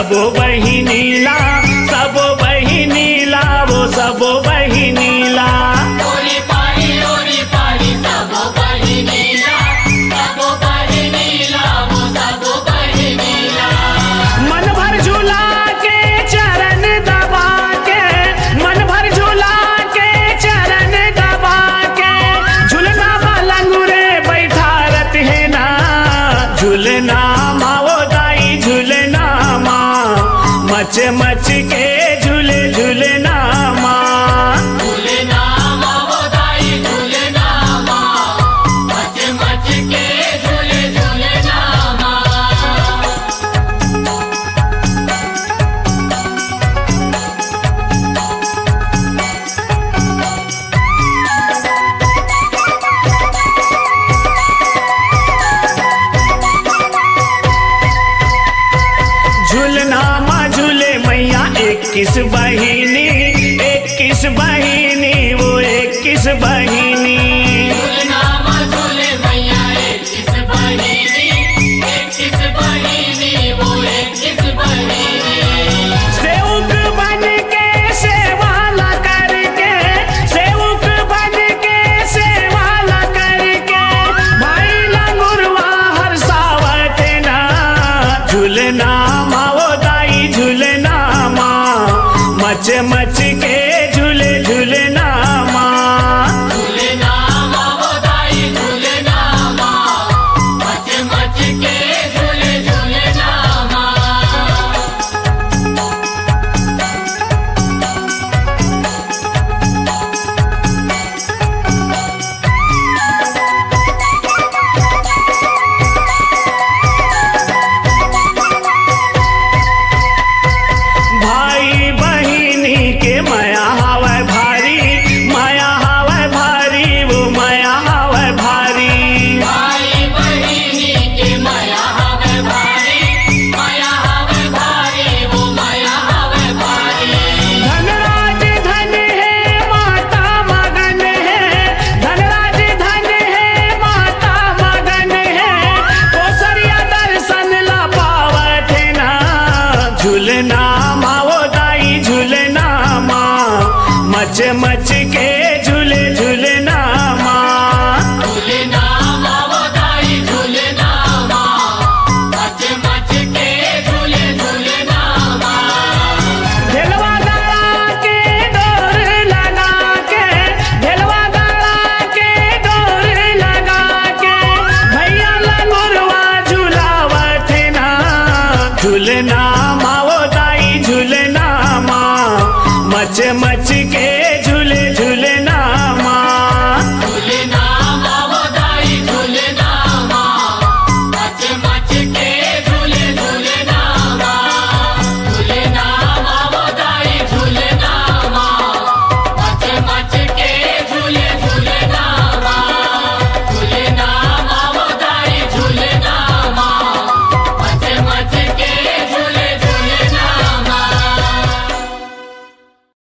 सब बहिनीला, सब बहिनीला, वो सब बहिनीला। ओरी पारी सब बहिनीला, सब बहिनीला, वो सब बहिनीला। मन भर झूला के चरण दबा के, मन भर झूला के चरण दबा के, झूलना लंगूरे बैठा रत है ना, झूलना माँ वो दाई झूलना माँ, मच मच के झूले झूलना माँ। झूलना माँ वो दाई झूलना माँ, मच मच के झूले झूलना माँ। झूलना माँ झूले मैया 21 बहिनी, 21 बहिनी, वो 21 बहिनी। झूलना माँ झूले मैया 21 बहिनी, 21 बहिनी, वो 21 बहिनी। सेवक बन के सेवाला करके, सेवक बन के सेवाला करके, भाई लंगुरवा हरसावत ना, झूलना माँ वो दाई झूलना माँ, मच मच के झूले झूलना माँ। झूलना माँ वो दाई झूलना माँ, मच मच के झूले झूलना माँ। भाई बहिनी के माया हवे भारी, माया हवे भारी, वो माया हवे भारी। भाई बहिनी के माया हवे भारी, माया हवे भारी, वो माया हवे भारी। धनराज धन है माता मगन है, धनराज धन है माता मगन है, कोसरिया दर्शन ला पावत ना, झूलना माँ वो दाई झूलना माँ, मच मच के झूले झूलना माँ। झूलना माँ वो दाई झूलना माँ, मच मच के झूले झूलना माँ। ढेलवा गड़ा के डोर लगा के, ढेलवा गड़ा के डोर लगा के, भैया लंगुरवा झूलावत ना, झूलना माँ वो दाई झूलना माँ, मच